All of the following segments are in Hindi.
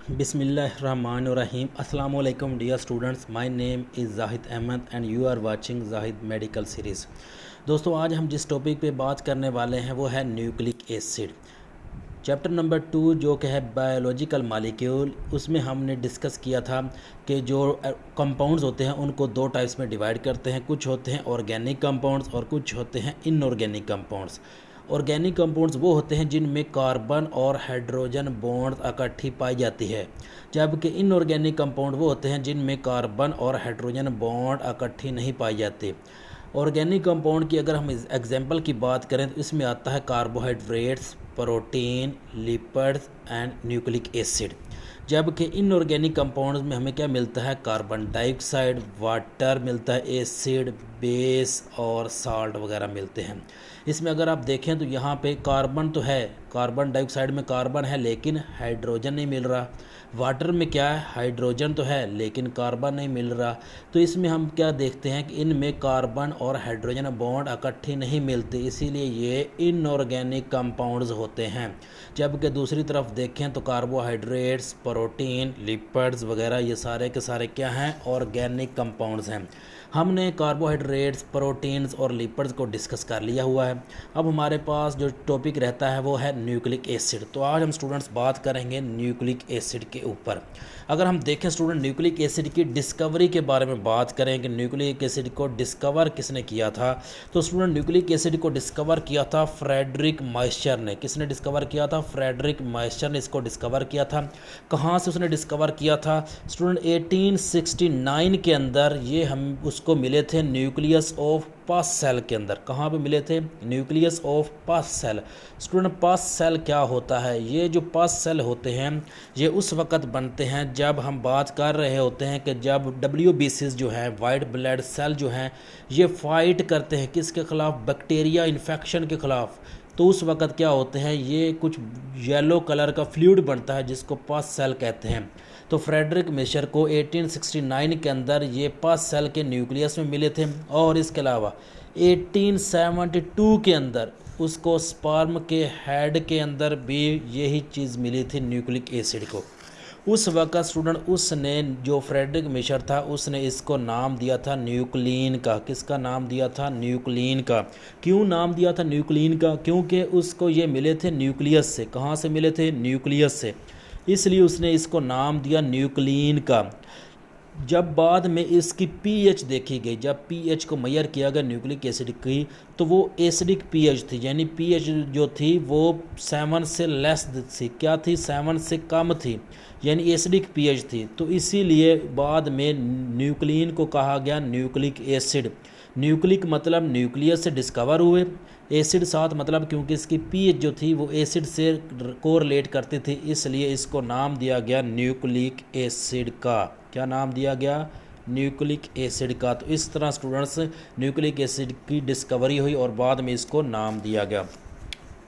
बिस्मिल्लाहिर्रहमानिर्रहीम। अस्सलाम वालेकुम dear students, my name is Zahid Ahmad and you are watching Zahid medical series. दोस्तों, आज हम जिस टॉपिक पे बात करने वाले हैं वो है न्यूक्लिक एसिड। चैप्टर नंबर 2 जो कि है बायोलॉजिकल मॉलिक्यूल, उसमें हमने डिस्कस किया था कि जो कंपाउंड्स होते हैं उनको दो टाइप्स में डिवाइड करते हैं। कुछ होते हैं ऑर्गेनिक कंपाउंड्स और कुछ होते हैं इनऑर्गेनिक कंपाउंड्स। ऑर्गेनिक कंपाउंड्स वो होते हैं जिनमें कार्बन और हाइड्रोजन बॉन्ड इकट्ठी पाई जाती है, जबकि इनऑर्गेनिक कंपाउंड वो होते हैं जिनमें कार्बन और हाइड्रोजन बॉन्ड इकट्ठी नहीं पाई जाती। ऑर्गेनिक कंपाउंड की अगर हम एग्जांपल की बात करें तो इसमें आता है carbohydrates, protein, lipids and nucleic acid. जबकि इनऑर्गेनिक कंपाउंड्स में हमें क्या मिलता है? कार्बन डाइऑक्साइड, वाटर मिलता है, एसिड, बेस और साल्ट वगैरह मिलते हैं। इसमें अगर आप देखें तो यहाँ पे कार्बन तो है, कार्बन डाइऑक्साइड में कार्बन है लेकिन हाइड्रोजन नहीं मिल रहा। वाटर में क्या है? हाइड्रोजन तो है लेकिन कार्बन नहीं मिल रहा। तो इसमें हम क्या देखते हैं कि इनमें कार्बन और हाइड्रोजन बॉन्ड इकट्ठे नहीं मिलते, इसीलिए ये इनऑर्गेनिक कंपाउंड्स होते हैं। जबकि दूसरी तरफ देखें तो कार्बोहाइड्रेट्स, प्रोटीन, लिपिड्स वगैरह ये सारे के सारे क्या हैं? ऑर्गेनिक कंपाउंड्स हैं। हमने कार्बोहाइड्रेट्स, प्रोटीन्स और लिपिड्स को डिस्कस कर लिया हुआ है। अब हमारे पास जो टॉपिक रहता है वो है न्यूक्लिक एसिड। तो आज हम स्टूडेंट्स बात करेंगे न्यूक्लिक एसिड के ऊपर। अगर हम देखें स्टूडेंट, न्यूक्लिक एसिड की डिस्कवरी के बारे में बात करें कि न्यूक्लिक एसिड को डिस्कवर किसने किया था, तो स्टूडेंट न्यूक्लिक एसिड को डिस्कवर किया था फ्रेडरिक माइस्चर ने। किसने डिस्कवर किया था? फ्रेडरिक माइस्चर ने इसको डिस्कवर किया था। कहाँ से उसने डिस्कवर किया था? स्टूडेंट 1869 के अंदर ये हम उसको मिले थे न्यूक्लियस ऑफ पास सेल के अंदर। कहाँ पे मिले थे? Nucleus of pass cell. Student, pass cell क्या होता है? ये जो पास सेल होते हैं ये उस वक़्त बनते हैं जब हम बात कर रहे होते हैं कि जब WBCs जो हैं, वाइट ब्लड सेल जो हैं, ये फाइट करते हैं किसके ख़िलाफ़? बैक्टीरिया इन्फेक्शन के ख़िलाफ़। तो उस वक़्त क्या होते हैं, ये कुछ येलो कलर का फ्लूइड बनता है जिसको पास सेल कहते हैं। तो फ्रेडरिक माइस्चर को 1869 के अंदर ये पास सेल के न्यूक्लियस में मिले थे, और इसके अलावा 1872 के अंदर उसको स्पर्म के हेड के अंदर भी यही चीज़ मिली थी, न्यूक्लिक एसिड को। उस वक़्त स्टूडेंट उसने, जो फ्रेडरिक माइस्चर था, उसने इसको नाम दिया था न्यूक्लिन का। किसका नाम दिया था? न्यूक्लिन का। क्यों नाम दिया था न्यूक्लिन का? क्योंकि उसको ये मिले थे न्यूक्लियस से। कहाँ से मिले थे? न्यूक्लियस से, इसलिए उसने इसको नाम दिया न्यूक्लिन का। जब बाद में इसकी पीएच देखी गई, जब पीएच को मेजर किया गया न्यूक्लिक एसिड की, तो वो एसिडिक पीएच थी, यानी पीएच जो थी वो 7 से लेस थी। क्या थी? 7 से कम थी, यानी एसिडिक पीएच थी। तो इसीलिए बाद में न्यूक्लिन को कहा गया न्यूक्लिक एसिड। न्यूक्लिक मतलब न्यूक्लियस से डिस्कवर हुए, एसिड साथ मतलब क्योंकि इसकी पीएच जो थी वो एसिड से कोरिलेट करती थी, इसलिए इसको नाम दिया गया न्यूक्लिक एसिड का। क्या नाम दिया गया? न्यूक्लिक एसिड का। तो इस तरह स्टूडेंट्स न्यूक्लिक एसिड की डिस्कवरी हुई और बाद में इसको नाम दिया गया।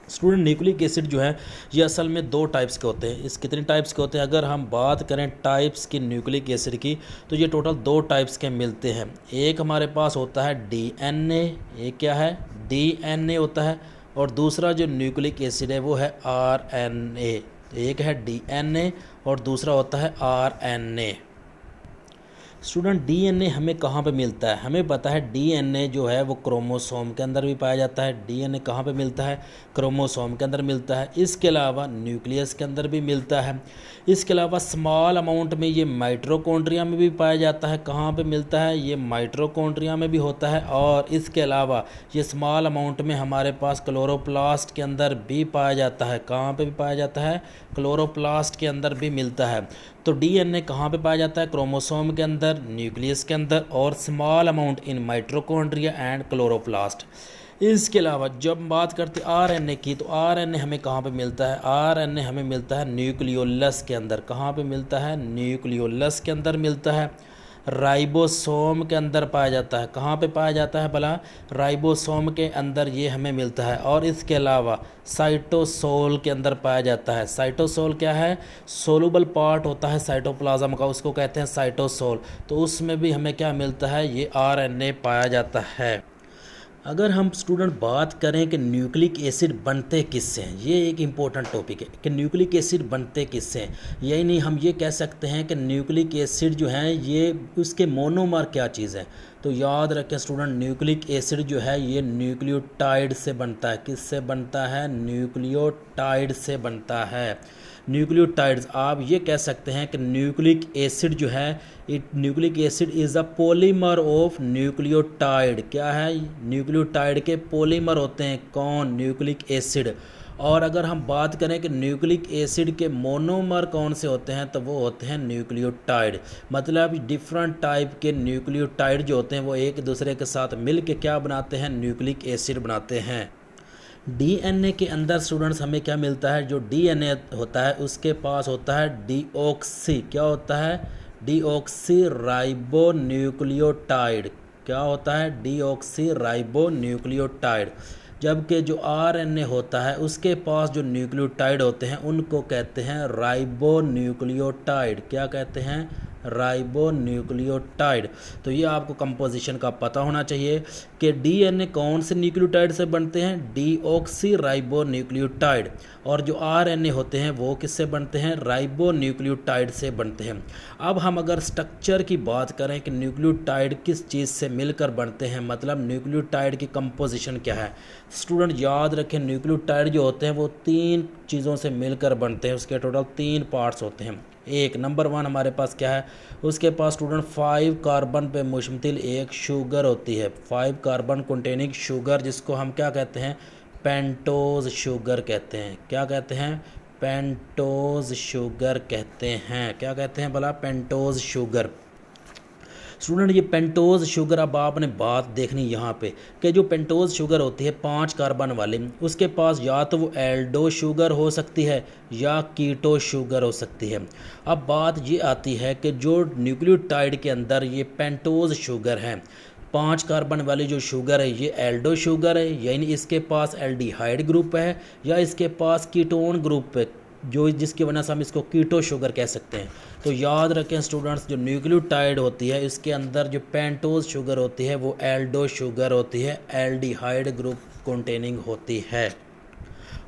स्टूडेंट, न्यूक्लिक एसिड जो है ये असल में दो टाइप्स के होते हैं। इस कितने टाइप्स के होते हैं? अगर हम बात करें टाइप्स की न्यूक्लिक एसिड की, तो ये टोटल दो टाइप्स के मिलते हैं। एक हमारे पास होता है डीएनए, ये क्या है? डीएनए होता है। और दूसरा जो न्यूक्लिक एसिड है वो है आरएनए। एक है डीएनए और दूसरा होता है आरएनए। स्टूडेंट, डीएनए हमें कहाँ पे मिलता है? हमें पता है डीएनए जो है वो क्रोमोसोम के अंदर भी पाया जाता है। डीएनए कहाँ पे मिलता है? क्रोमोसोम के अंदर मिलता है। इसके अलावा न्यूक्लियस के अंदर भी मिलता है। इसके अलावा स्मॉल अमाउंट में ये माइटोकॉन्ड्रिया में भी पाया जाता है। कहाँ पे मिलता है? ये माइटोकॉन्ड्रिया में भी होता है। और इसके अलावा ये स्मॉल अमाउंट में हमारे पास क्लोरोप्लास्ट के अंदर भी पाया जाता है। कहाँ पे भी पाया जाता है? क्लोरोप्लास्ट के अंदर भी मिलता है। तो डीएनए कहाँ पे पाया जाता है? क्रोमोसोम के अंदर, न्यूक्लियस के अंदर, और small amount in mitochondria and chloroplast. इसके अलावा जब बात करते हैं आरएनए की, तो आरएनए हमें कहाँ पे मिलता है? आरएनए हमें मिलता है न्यूक्लियोलस के अंदर। कहाँ पे मिलता है? न्यूक्लियोलस के अंदर मिलता है। राइबोसोम के अंदर पाया जाता है। कहाँ पे पाया जाता है भला? राइबोसोम के अंदर ये हमें मिलता है। और इसके अलावा साइटोसोल के अंदर पाया जाता है। साइटोसोल क्या है? सोलुबल पार्ट होता है साइटोप्लाज्म का, उसको कहते हैं साइटोसोल। तो उसमें भी हमें क्या मिलता है? ये आरएनए पाया जाता है। अगर हम स्टूडेंट बात करें कि न्यूक्लिक एसिड बनते किससे हैं, ये एक इम्पोर्टेंट टॉपिक है कि न्यूक्लिक एसिड बनते किससे हैं। यही नहीं, हम ये कह सकते हैं कि न्यूक्लिक एसिड जो है ये उसके मोनोमर क्या चीज़ है। तो याद रखें स्टूडेंट, न्यूक्लिक एसिड जो है ये न्यूक्लियोटाइड से बनता है। किससे बनता है? न्यूक्लियोटाइड से बनता है। न्यूक्लियोटाइड्स, आप ये कह सकते हैं कि न्यूक्लिक एसिड जो है, nucleic acid is a polymer of nucleotide. क्या है? न्यूक्लियोटाइड के पॉलीमर होते हैं। कौन? Nucleic acid. और अगर हम बात करें कि न्यूक्लिक एसिड के मोनोमर कौन से होते हैं, तो वो होते हैं न्यूक्लियोटाइड। मतलब डिफरेंट टाइप के न्यूक्लियोटाइड जो होते हैं वो एक दूसरे के साथ मिल के क्या बनाते हैं? न्यूक्लिक एसिड बनाते हैं। डीएनए के अंदर स्टूडेंट्स हमें क्या मिलता है? जो डीएनए होता है उसके पास होता है डीऑक्सी, क्या होता है? Deoxy ribo nucleotide. क्या होता है? Deoxy ribo nucleotide. जबकि जो आरएनए होता है उसके पास जो न्यूक्लियोटाइड होते हैं उनको कहते हैं राइबो न्यूक्लियोटाइड। क्या कहते हैं? Ribo nucleotide. तो ये आपको कंपोजिशन का पता होना चाहिए कि डीएनए कौन से न्यूक्लियोटाइड से बनते हैं? Deoxy ribo nucleotide. और जो आरएनए होते हैं वो किससे बनते हैं? राइबो न्यूक्लियोटाइड से बनते हैं। अब हम अगर स्ट्रक्चर की बात करें कि न्यूक्लियोटाइड किस चीज़ से मिलकर बनते हैं, मतलब न्यूक्लियोटाइड की कंपोजिशन क्या है। स्टूडेंट याद रखें, न्यूक्लियोटाइड जो होते हैं वो 3 चीज़ों से मिलकर बनते हैं। उसके टोटल 3 पार्ट्स होते हैं। एक नंबर 1 हमारे पास क्या है? उसके पास स्टूडेंट 5 कार्बन पे मुश्तमिल एक शुगर होती है। 5 कार्बन कंटेनिंग शुगर, जिसको हम क्या कहते हैं? पेंटोज शुगर कहते हैं। क्या कहते हैं? पेंटोज शुगर कहते हैं। क्या कहते हैं भला? Pentose sugar. स्टूडेंट ये पेंटोज शुगर, अब आपने बात देखनी यहाँ पे कि जो पेंटोज शुगर होती है 5 कार्बन वाली, उसके पास या तो वो एल्डो शुगर हो सकती है या कीटो शुगर हो सकती है। अब बात ये आती है कि जो न्यूक्लियोटाइड के अंदर ये पेंटोज शुगर है, 5 कार्बन वाली जो शुगर है ये एल्डो शुगर है, यानी इसके पास एल्डिहाइड ग्रुप है, या इसके पास कीटोन ग्रुप है, जो जिसकी वजह से हम इसको कीटो शुगर कह सकते हैं। तो याद रखें स्टूडेंट्स, जो न्यूक्लियोटाइड होती है इसके अंदर जो पेंटोज शुगर होती है वो एल्डो शुगर होती है, एल्डिहाइड ग्रुप कंटेनिंग होती है।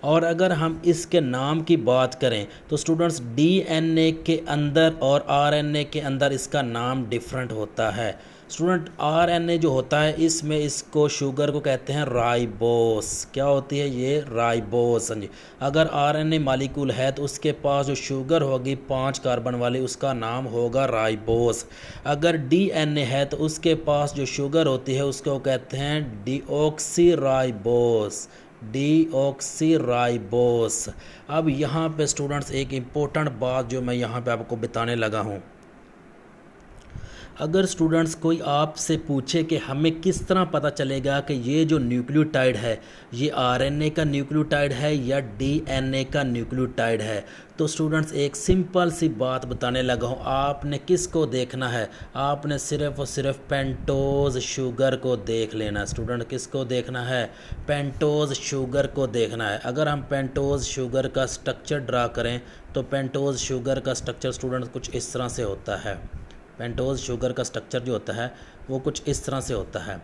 और अगर हम इसके नाम की बात करें तो स्टूडेंट्स डीएनए के अंदर और आरएनए के अंदर इसका नाम डिफरेंट होता है। स्टूडेंट आरएनए जो होता है इसमें इसको शुगर को कहते हैं राइबोस। क्या होती है ये? राइबोस। हाँ जी। अगर आरएनए मॉलिक्यूल है तो उसके पास जो शुगर होगी 5 कार्बन वाली उसका नाम होगा राइबोस। अगर डीएनए है तो उसके पास जो शुगर होती है उसको कहते हैं डीऑक्सी राइबोस। Deoxy ribose. अब यहाँ पे स्टूडेंट्स एक इम्पोर्टेंट बात जो मैं यहाँ पे आपको बताने लगा हूँ, अगर स्टूडेंट्स कोई आपसे पूछे कि हमें किस तरह पता चलेगा कि ये जो न्यूक्लियोटाइड है ये आरएनए का न्यूक्लियोटाइड है या डीएनए का न्यूक्लियोटाइड है, तो स्टूडेंट्स एक सिंपल सी बात बताने लगा हूँ। आपने किसको देखना है? आपने सिर्फ और सिर्फ पेंटोज शुगर को देख लेना। स्टूडेंट किसको देखना है? पेंटोज शुगर को देखना है। अगर हम पेंटोज शुगर का स्ट्रक्चर ड्रा करें तो पेंटोज शुगर का स्ट्रक्चर स्टूडेंट्स कुछ इस तरह से होता है। पेंटोज शुगर का स्ट्रक्चर जो होता है वो कुछ इस तरह से होता है।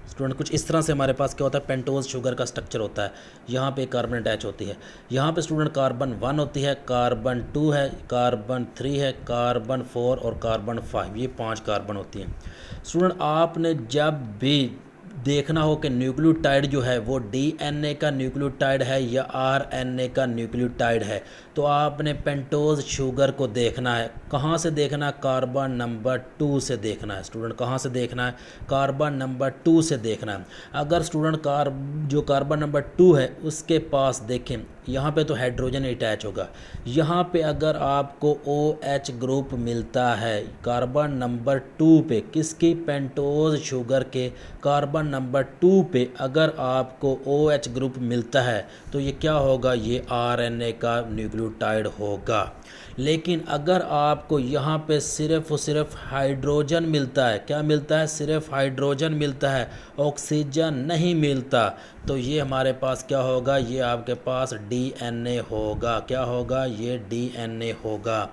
स्टूडेंट कुछ इस तरह से हमारे पास क्या होता है? पेंटोज शुगर का स्ट्रक्चर होता है। यहाँ पे कार्बन अटैच होती है। यहाँ पे स्टूडेंट कार्बन 1 होती है, कार्बन 2 है, कार्बन 3 है, कार्बन 4 और कार्बन 5, ये 5 कार्बन होती हैं। स्टूडेंट आपने जब भी देखना हो कि न्यूक्लियोटाइड जो है वो डीएनए का न्यूक्लियोटाइड है या आरएनए का न्यूक्लियोटाइड है, तो आपने पेंटोज शुगर को देखना है। कहाँ से देखना है? कार्बन नंबर 2 से देखना है। स्टूडेंट कहाँ से देखना है? कार्बन नंबर 2 से देखना है। अगर स्टूडेंट जो कार्बन नंबर 2 है उसके पास देखें, यहाँ पे तो हाइड्रोजन अटैच होगा। यहाँ पे अगर आपको OH ग्रुप मिलता है कार्बन नंबर 2 पे, किसकी? पेंटोज शुगर के कार्बन नंबर 2 पे अगर आपको OH ग्रुप मिलता है तो ये क्या होगा? ये आरएनए का न्यूक्लियोटाइड होगा। लेकिन अगर आपको यहाँ पे सिर्फ और सिर्फ हाइड्रोजन मिलता है, क्या मिलता है? सिर्फ हाइड्रोजन मिलता है, ऑक्सीजन नहीं मिलता, तो ये हमारे पास क्या होगा, ये आपके पास डीएनए होगा। क्या होगा, ये डीएनए होगा।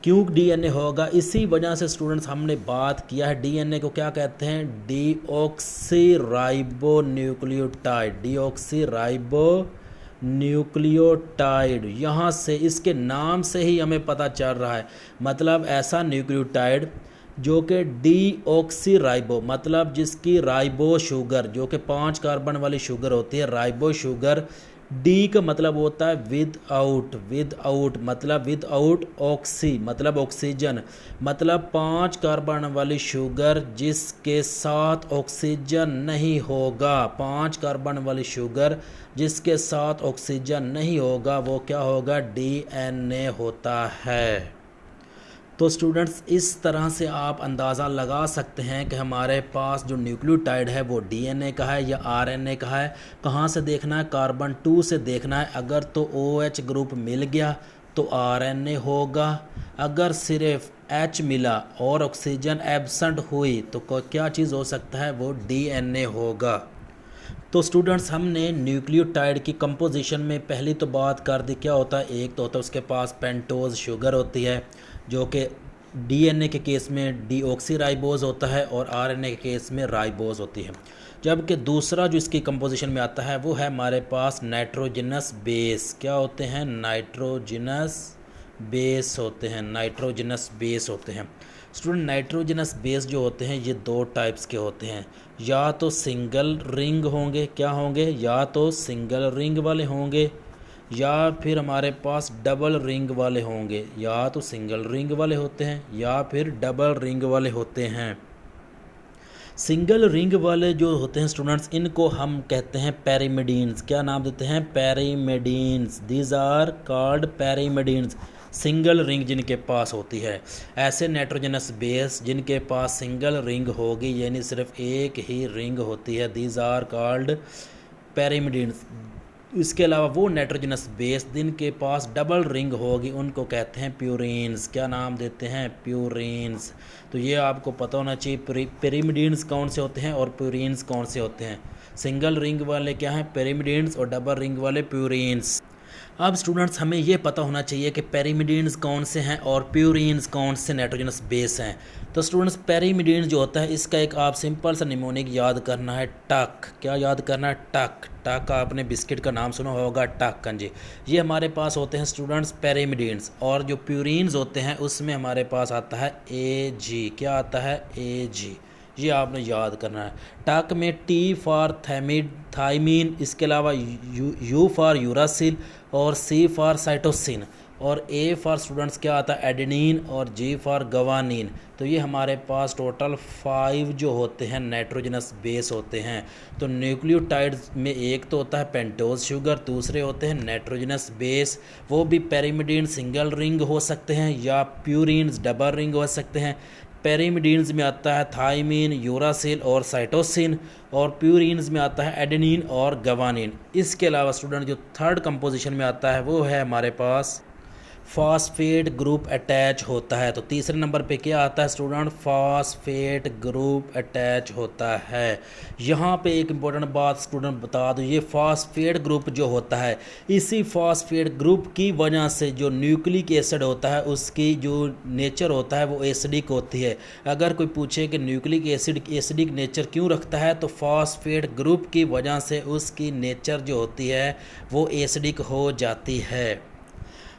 क्यों डीएनए होगा, इसी वजह से स्टूडेंट्स हमने बात किया है। डीएनए को क्या कहते हैं, डीऑक्सीराइबोन्यूक्लियोटाइड। डीऑक्सीराइबोन्यूक्लियोटाइड, यहाँ से इसके नाम से ही हमें पता चल रहा है, मतलब ऐसा न्यूक्लियोटाइड जो कि डीऑक्सीराइबो, मतलब जिसकी राइबो शुगर, जो कि 5 कार्बन वाली शुगर होती है, राइबो शुगर। डी का मतलब होता है विद आउट मतलब विद आउट ऑक्सी, मतलब ऑक्सीजन, मतलब 5 कार्बन वाली शुगर जिसके साथ ऑक्सीजन नहीं होगा। 5 कार्बन वाली शुगर जिसके साथ ऑक्सीजन नहीं होगा, वो क्या होगा, डीएनए होता है। तो स्टूडेंट्स, इस तरह से आप अंदाज़ा लगा सकते हैं कि हमारे पास जो न्यूक्लियोटाइड है वो डीएनए का है या आरएनए का है। कहाँ से देखना है, कार्बन 2 से देखना है। अगर तो OH ग्रुप मिल गया तो आरएनए होगा, अगर सिर्फ H मिला और ऑक्सीजन एब्सेंट हुई तो क्या चीज़ हो सकता है, वो डीएनए होगा। तो स्टूडेंट्स, हमने न्यूक्लियोटाइड की कंपोजिशन में पहली तो बात कर दी, क्या होता है, एक तो होता है उसके पास पेंटोज शुगर होती है, जो कि डीएनए के केस में डीऑक्सीराइबोज होता है और आरएनए के केस में राइबोज होती है। जबकि दूसरा जो इसकी कंपोजिशन में आता है वो है हमारे पास नाइट्रोजनस बेस। क्या होते हैं, नाइट्रोजनस बेस होते हैं, नाइट्रोजनस बेस होते हैं। स्टूडेंट, नाइट्रोजनस बेस जो होते हैं ये 2 टाइप्स के होते हैं, या तो सिंगल रिंग होंगे, क्या होंगे, या तो सिंगल रिंग वाले होंगे, या फिर हमारे पास डबल रिंग वाले होंगे। या तो सिंगल रिंग वाले होते हैं या फिर डबल रिंग वाले होते हैं। सिंगल रिंग वाले जो होते हैं स्टूडेंट्स, इनको हम कहते हैं पैरिमिडीन्स। क्या नाम देते हैं, pyrimidines. These are called pyrimidines. Single ring जिनके पास होती है। ऐसे नाइट्रोजनस बेस जिनके पास सिंगल रिंग होगी, यानी सिर्फ एक ही रिंग होती है, दीज आर कॉल्ड पैरिमिडीन्स। इसके अलावा वो नाइट्रोजनस बेस जिनके पास डबल रिंग होगी उनको कहते हैं प्यूरीन्स। क्या नाम देते हैं, प्यूरीन्स। तो ये आपको पता होना चाहिए पैरिमिडीन्स कौन से होते हैं और प्यूरीन्स कौन से होते हैं। सिंगल रिंग वाले क्या हैं, पैरिमिडीन्स, और डबल रिंग वाले प्यूरीन्स। अब स्टूडेंट्स, हमें ये पता होना चाहिए कि पैरिमिडीन्स कौन से हैं और प्यूरीन्स कौन से नाइट्रोजनस बेस हैं। तो स्टूडेंट्स, पैरिमिडीन्स जो होता है इसका एक आप सिंपल सा निमोनिक याद करना है, टक। क्या याद करना है, टक। टक, आपने बिस्किट का नाम सुना होगा, टक। जी, ये हमारे पास होते हैं स्टूडेंट्स पैरिमिडीन्स। और जो प्यूरीन्स होते हैं उसमें हमारे पास आता है AG। क्या आता है, AG। ये आपने याद करना है। टक में T फॉर थाइमीन, इसके अलावा U फॉर यूरासिल और C फॉर साइटोसिन, और A फॉर स्टूडेंट्स क्या आता है, एडेनिन, और G फॉर गवानीन। तो ये हमारे पास टोटल 5 जो होते हैं नाइट्रोजनस बेस होते हैं। तो न्यूक्लियोटाइड्स में एक तो होता है पेंटोज शुगर, दूसरे होते हैं नाइट्रोजनस बेस। वो भी पैरिमिडीन सिंगल रिंग हो सकते हैं या प्यूरीन्स डबल रिंग हो सकते हैं। पैरिमिडीन्स में आता है थाइमीन, यूरासिल और साइटोसिन, और प्यूरीन्स में आता है एडेनिन और गवानीन। इसके अलावा स्टूडेंट जो थर्ड कंपोजिशन में आता है वो है हमारे पास फॉस्फेट ग्रुप अटैच होता है। तो तीसरे नंबर पे क्या आता है स्टूडेंट, फॉस्फेट ग्रुप अटैच होता है। यहाँ पे एक इम्पोर्टेंट बात स्टूडेंट बता दूँ, ये फॉस्फेट ग्रुप जो होता है, इसी फॉस्फेट ग्रुप की वजह से जो न्यूक्लिक एसिड होता है उसकी जो नेचर होता है वो एसिडिक होती है। अगर कोई पूछे कि न्यूक्लिक एसिड एसिडिक नेचर क्यों रखता है, तो फॉस्फेट ग्रुप की वजह से उसकी नेचर जो होती है वो एसिडिक हो जाती है।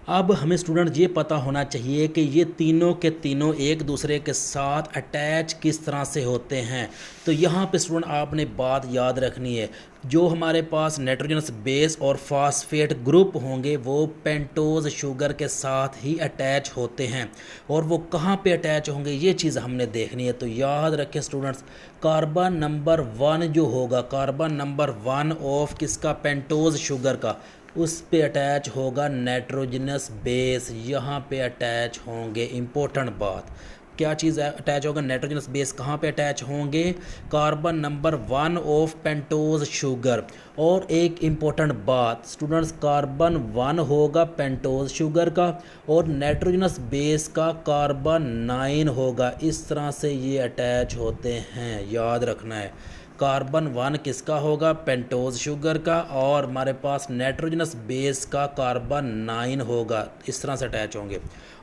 अब हमें स्टूडेंट ये पता होना चाहिए कि ये तीनों के तीनों एक दूसरे के साथ अटैच किस तरह से होते हैं। तो यहाँ पे स्टूडेंट आपने बात याद रखनी है, जो हमारे पास नाइट्रोजनस बेस और फॉस्फेट ग्रुप होंगे वो पेंटोज शुगर के साथ ही अटैच होते हैं। और वो कहाँ पे अटैच होंगे ये चीज़ हमने देखनी है। तो याद रखें स्टूडेंट्स, कार्बन नंबर 1 जो होगा, कार्बन नंबर 1 ऑफ किसका, पेंटोज शुगर का, उस पे अटैच होगा नाइट्रोजनस बेस, यहाँ पे अटैच होंगे। इम्पोर्टेंट बात, क्या चीज़ अटैच होगा, नाइट्रोजनस बेस कहाँ पे अटैच होंगे, carbon number 1 of pentose sugar. और एक इम्पोर्टेंट बात स्टूडेंट्स, कार्बन 1 होगा पेंटोज शुगर का और नाइट्रोजनस बेस का कार्बन 9 होगा। इस तरह से ये अटैच होते हैं, याद रखना है। कार्बन 1 किसका होगा, पेंटोज शुगर का, और हमारे पास नाइट्रोजनस बेस का कार्बन 9 होगा, इस तरह से अटैच होंगे।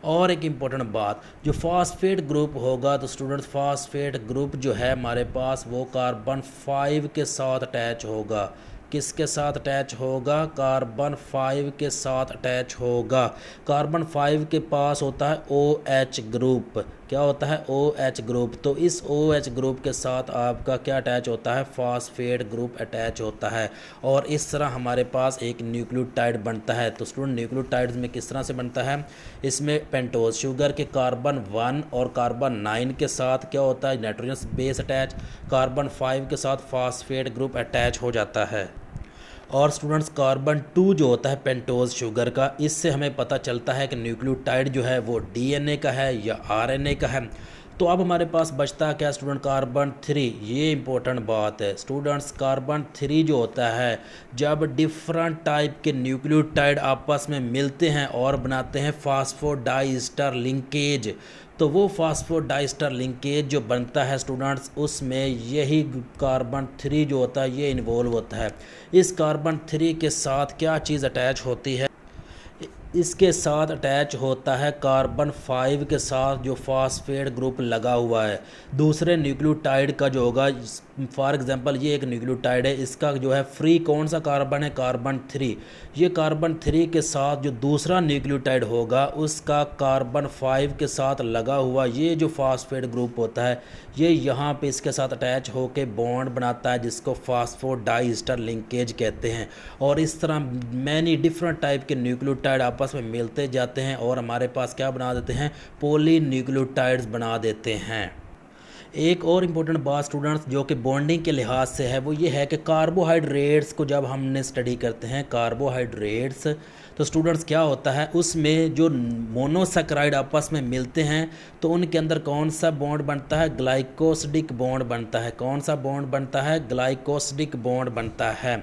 और एक इम्पॉर्टेंट बात, जो फास्फेट ग्रुप होगा तो स्टूडेंट्स फास्फेट ग्रुप जो है हमारे पास वो कार्बन 5 के साथ अटैच होगा। किसके साथ अटैच होगा, कार्बन 5 के साथ अटैच होगा। कार्बन 5 के पास होता है OH ग्रुप, क्या होता है, OH ग्रुप। तो इस OH ग्रुप के साथ आपका क्या अटैच होता है, फास्फेट ग्रुप अटैच होता है, और इस तरह हमारे पास एक न्यूक्लियोटाइड बनता है। तो स्टूडेंट न्यूक्लियोटाइड्स में किस तरह से बनता है, इसमें पेंटोज शुगर के कार्बन 1 और कार्बन 9 के साथ क्या होता है, नाइट्रोजन बेस अटैच, कार्बन 5 के साथ फास्फेट ग्रुप अटैच हो जाता है। और स्टूडेंट्स कार्बन 2 जो होता है पेंटोज शुगर का, इससे हमें पता चलता है कि न्यूक्लियोटाइड जो है वो DNA का है या RNA का है। तो अब हमारे पास बचता है क्या स्टूडेंट, कार्बन 3। ये इंपॉर्टेंट बात है स्टूडेंट्स, कार्बन 3 जो होता है, जब डिफरेंट टाइप के न्यूक्लियोटाइड आपस में मिलते हैं और बनाते हैं फास्फोडाइस्टर लिंकेज, तो वो फास्फोडाइस्टर लिंकेज जो बनता है स्टूडेंट्स, उसमें यही कार्बन 3 जो होता है ये इन्वॉल्व होता है। इस कार्बन 3 के साथ क्या चीज़ अटैच होती है, इसके साथ अटैच होता है कार्बन 5 के साथ जो फास्फेट ग्रुप लगा हुआ है। दूसरे न्यूक्लियोटाइड का जो होगा, फॉर एग्जांपल ये एक न्यूक्लियोटाइड है, इसका जो है फ्री कौन सा कार्बन है, कार्बन 3। ये कार्बन 3 के साथ जो दूसरा न्यूक्लियोटाइड होगा उसका कार्बन 5 के साथ लगा हुआ ये जो फास्फेट ग्रुप होता है, ये यहाँ पे इसके साथ अटैच होके बॉन्ड बनाता है, जिसको फास्फोडाइस्टर लिंकेज कहते हैं। और इस तरह मैनी डिफरेंट टाइप के न्यूक्लियोटाइड आपस में मिलते जाते हैं और हमारे पास क्या बना देते हैं, पॉली न्यूक्लियोटाइड्स बना देते हैं। एक और इम्पोर्टेंट बात स्टूडेंट्स जो कि बॉन्डिंग के लिहाज से है, वो ये है कि कार्बोहाइड्रेट्स को जब हमने स्टडी करते हैं, कार्बोहाइड्रेट्स, तो स्टूडेंट्स क्या होता है, उसमें जो मोनोसैकेराइड आपस में मिलते हैं तो उनके अंदर कौन सा बॉन्ड बनता है, ग्लाइकोसिडिक बॉन्ड बनता है। कौन सा बॉन्ड बनता है, ग्लाइकोसिडिक बॉन्ड बनता है।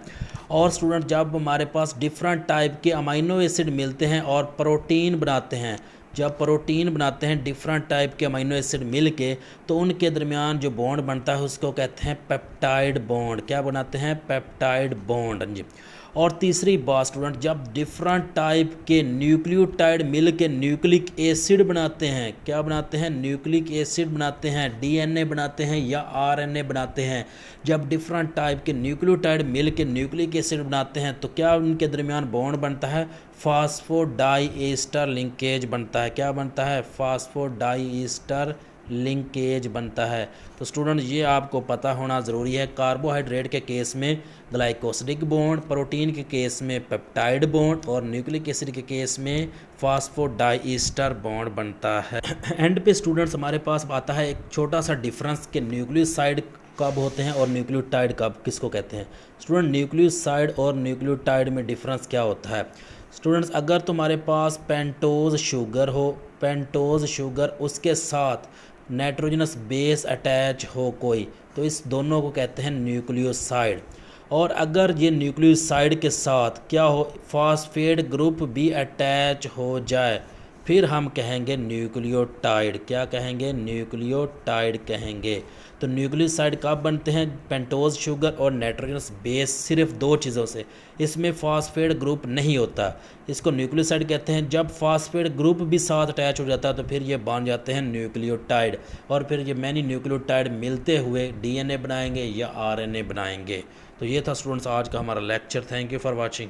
और स्टूडेंट जब हमारे पास डिफरेंट टाइप के अमाइनो एसिड मिलते हैं और प्रोटीन बनाते हैं, जब प्रोटीन बनाते हैं डिफरेंट टाइप के अमीनो एसिड मिल के, तो उनके दरमियान जो बॉन्ड बनता है उसको कहते हैं पेप्टाइड बॉन्ड। क्या बनाते हैं, पेप्टाइड बॉन्ड जी। और तीसरी बात स्टूडेंट, जब डिफरेंट टाइप के न्यूक्लियोटाइड मिल के न्यूक्लिक एसिड बनाते हैं, क्या बनाते हैं, न्यूक्लिक एसिड बनाते हैं, DNA बनाते हैं या RNA बनाते हैं। जब डिफरेंट टाइप के न्यूक्लियोटाइड मिल के न्यूक्लिक एसिड बनाते हैं तो क्या उनके दरमियान बॉन्ड बनता है, फास्फोडाइएस्टर लिंकेज बनता है। क्या बनता है, फास्फोडाइएस्टर लिंकेज बनता है। तो स्टूडेंट ये आपको पता होना ज़रूरी है। कार्बोहाइड्रेट के केस में ग्लाइकोसिडिक बॉन्ड, प्रोटीन के केस में पेप्टाइड बॉन्ड, और न्यूक्लिक एसिड के केस में फास्फोडाइएस्टर बॉन्ड बनता है। एंड पे स्टूडेंट्स हमारे पास आता है एक छोटा सा डिफरेंस कि न्यूक्लियोसाइड कब होते हैं और न्यूक्लियोटाइड कब किसको कहते हैं। स्टूडेंट न्यूक्लियोसाइड और न्यूक्लियोटाइड में डिफरेंस क्या होता है स्टूडेंट्स, अगर तुम्हारे पास पेंटोज शुगर हो, पेंटोज शुगर उसके साथ नाइट्रोजनस बेस अटैच हो कोई, तो इस दोनों को कहते हैं न्यूक्लियोसाइड। और अगर ये न्यूक्लियोसाइड के साथ क्या हो, फास्फेट ग्रुप भी अटैच हो जाए, फिर हम कहेंगे न्यूक्लियोटाइड। क्या कहेंगे, न्यूक्लियोटाइड कहेंगे। तो न्यूक्लियोसाइड कब बनते हैं, पेंटोज शुगर और नाइट्रोजनस बेस, सिर्फ दो चीज़ों से। इसमें फास्फेट ग्रुप नहीं होता, इसको न्यूक्लियोसाइड कहते हैं। जब फास्फेट ग्रुप भी साथ अटैच हो जाता है तो फिर ये बन जाते हैं न्यूक्लियोटाइड, और फिर ये मैनी न्यूक्लियोटाइड मिलते हुए DNA बनाएंगे या RNA बनाएंगे। तो ये था स्टूडेंट्स आज का हमारा lecture. Thank you for watching.